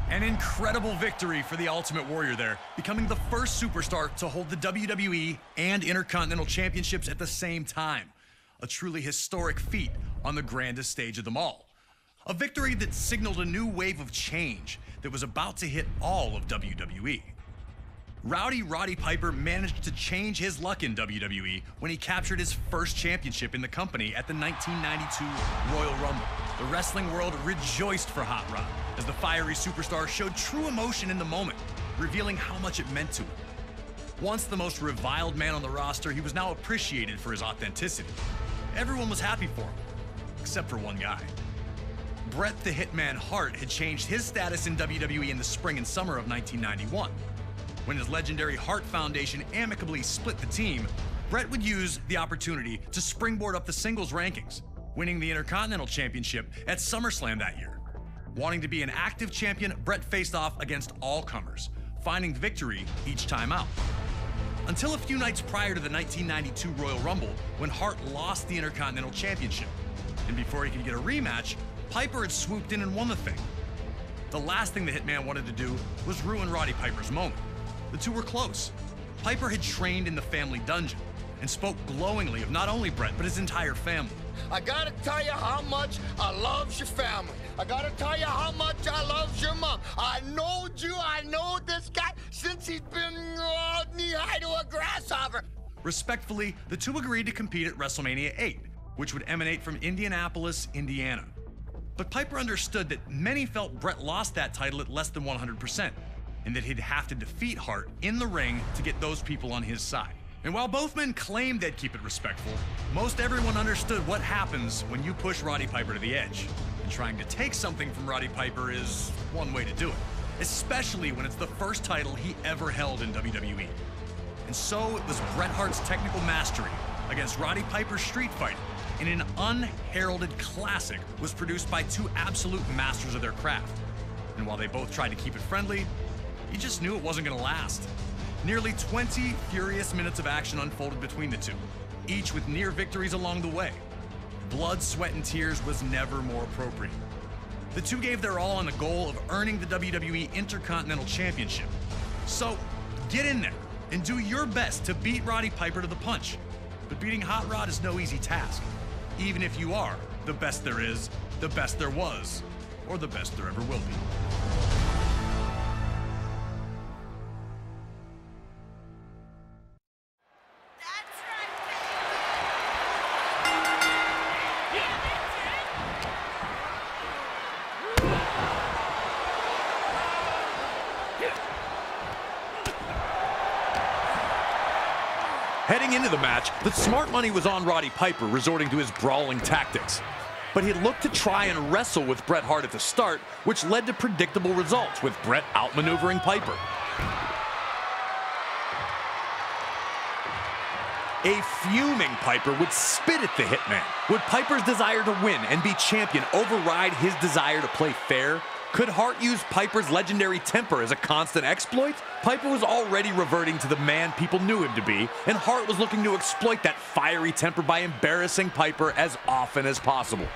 An incredible victory for the Ultimate Warrior there, becoming the first superstar to hold the WWE and Intercontinental Championships at the same time. A truly historic feat on the grandest stage of them all. A victory that signaled a new wave of change that was about to hit all of WWE. Rowdy Roddy Piper managed to change his luck in WWE when he captured his first championship in the company at the 1992 Royal Rumble. The wrestling world rejoiced for Hot Rod as the fiery superstar showed true emotion in the moment, revealing how much it meant to him. Once the most reviled man on the roster, he was now appreciated for his authenticity. Everyone was happy for him, except for one guy. Bret The Hitman Hart had changed his status in WWE in the spring and summer of 1991. When his legendary Hart Foundation amicably split the team, Bret would use the opportunity to springboard up the singles rankings, winning the Intercontinental Championship at SummerSlam that year. Wanting to be an active champion, Bret faced off against all comers, finding victory each time out. Until a few nights prior to the 1992 Royal Rumble, when Hart lost the Intercontinental Championship. And before he could get a rematch, Piper had swooped in and won the thing. The last thing the Hitman wanted to do was ruin Roddy Piper's moment. The two were close. Piper had trained in the family dungeon and spoke glowingly of not only Bret, but his entire family. I gotta tell you how much I love your family. I gotta tell you how much I love your mom. I know this guy since he's been knee-high to a grasshopper. Respectfully, the two agreed to compete at Wrestlemania 8, which would emanate from Indianapolis, Indiana. But Piper understood that many felt Bret lost that title at less than 100%. And that he'd have to defeat Hart in the ring to get those people on his side. And while both men claimed they'd keep it respectful, most everyone understood what happens when you push Roddy Piper to the edge. And trying to take something from Roddy Piper is one way to do it, especially when it's the first title he ever held in WWE. And so it was Bret Hart's technical mastery against Roddy Piper's street fighting in an unheralded classic was produced by two absolute masters of their craft. And while they both tried to keep it friendly, you just knew it wasn't going to last. Nearly 20 furious minutes of action unfolded between the two, each with near victories along the way. Blood, sweat, and tears was never more appropriate. The two gave their all on the goal of earning the WWE Intercontinental Championship. So, get in there and do your best to beat Roddy Piper to the punch. But beating Hot Rod is no easy task, even if you are the best there is, the best there was, or the best there ever will be. Heading into the match, the smart money was on Roddy Piper, resorting to his brawling tactics. But he looked to try and wrestle with Bret Hart at the start, which led to predictable results, with Bret outmaneuvering Piper. A fuming Piper would spit at the Hitman. Would Piper's desire to win and be champion override his desire to play fair? Could Hart use Piper's legendary temper as a constant exploit? Piper was already reverting to the man people knew him to be, and Hart was looking to exploit that fiery temper by embarrassing Piper as often as possible.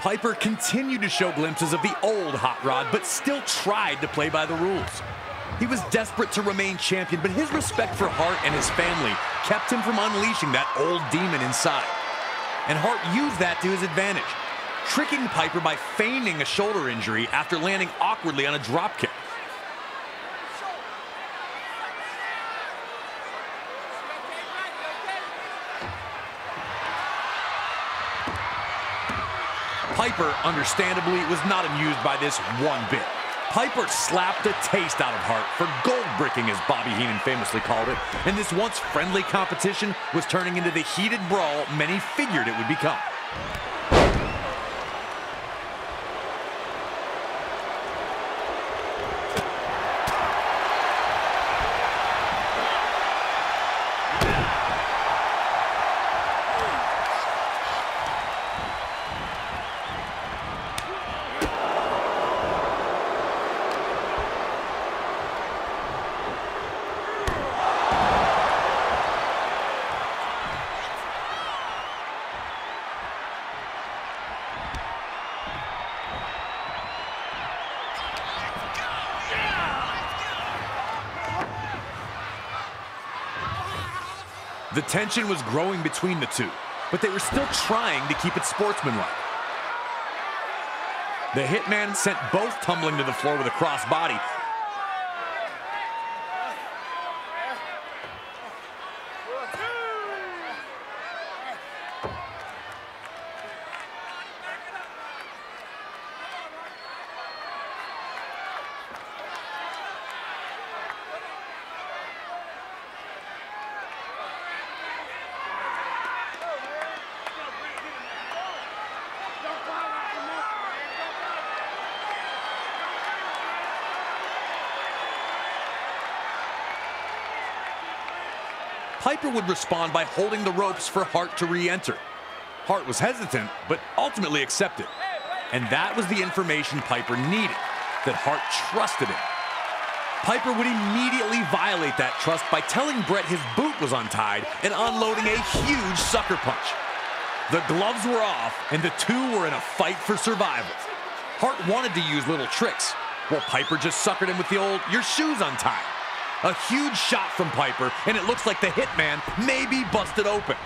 Piper continued to show glimpses of the old Hot Rod, but still tried to play by the rules. He was desperate to remain champion, but his respect for Hart and his family kept him from unleashing that old demon inside. And Hart used that to his advantage, tricking Piper by feigning a shoulder injury after landing awkwardly on a dropkick. Piper, understandably, was not amused by this one bit. Piper slapped a taste out of Hart for gold bricking, as Bobby Heenan famously called it, and this once friendly competition was turning into the heated brawl many figured it would become. The tension was growing between the two, but they were still trying to keep it sportsmanlike. The Hitman sent both tumbling to the floor with a crossbody. Piper would respond by holding the ropes for Hart to re-enter. Hart was hesitant, but ultimately accepted. And that was the information Piper needed, that Hart trusted him. Piper would immediately violate that trust by telling Bret his boot was untied and unloading a huge sucker punch. The gloves were off, and the two were in a fight for survival. Hart wanted to use little tricks, while Piper just suckered him with the old, "your shoe's untied." A huge shot from Piper, and it looks like the Hitman may be busted open.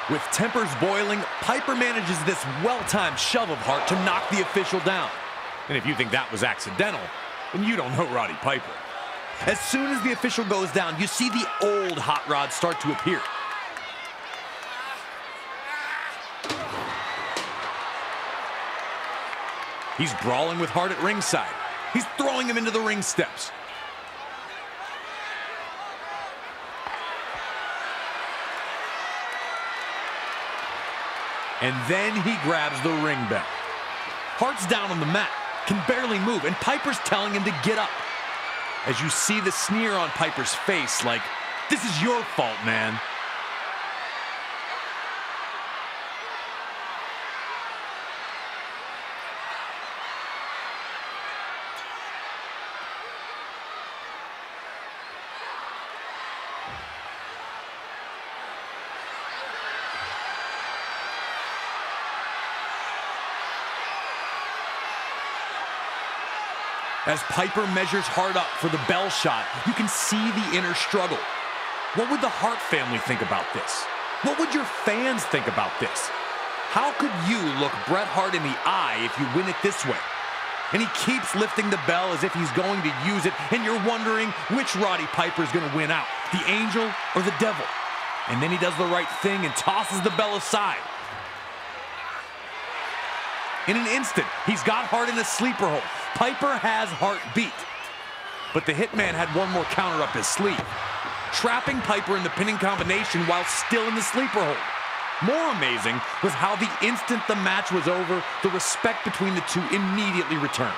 With tempers boiling, Piper manages this well-timed shove of Hart to knock the official down. And if you think that was accidental, then you don't know Roddy Piper. As soon as the official goes down, you see the old hot rod start to appear. He's brawling with Hart at ringside. He's throwing him into the ring steps. And then he grabs the ring bell. Hart's down on the mat, can barely move, and Piper's telling him to get up. As you see the sneer on Piper's face, like, this is your fault, man. As Piper measures Hart up for the bell shot, you can see the inner struggle. What would the Hart family think about this? What would your fans think about this? How could you look Bret Hart in the eye if you win it this way? And he keeps lifting the bell as if he's going to use it, and you're wondering which Roddy Piper is going to win out, the angel or the devil. And then he does the right thing and tosses the bell aside. In an instant, he's got Hart in a sleeper hold. Piper has Hart beat. But the Hitman had one more counter up his sleeve, trapping Piper in the pinning combination while still in the sleeper hold. More amazing was how the instant the match was over, the respect between the two immediately returned.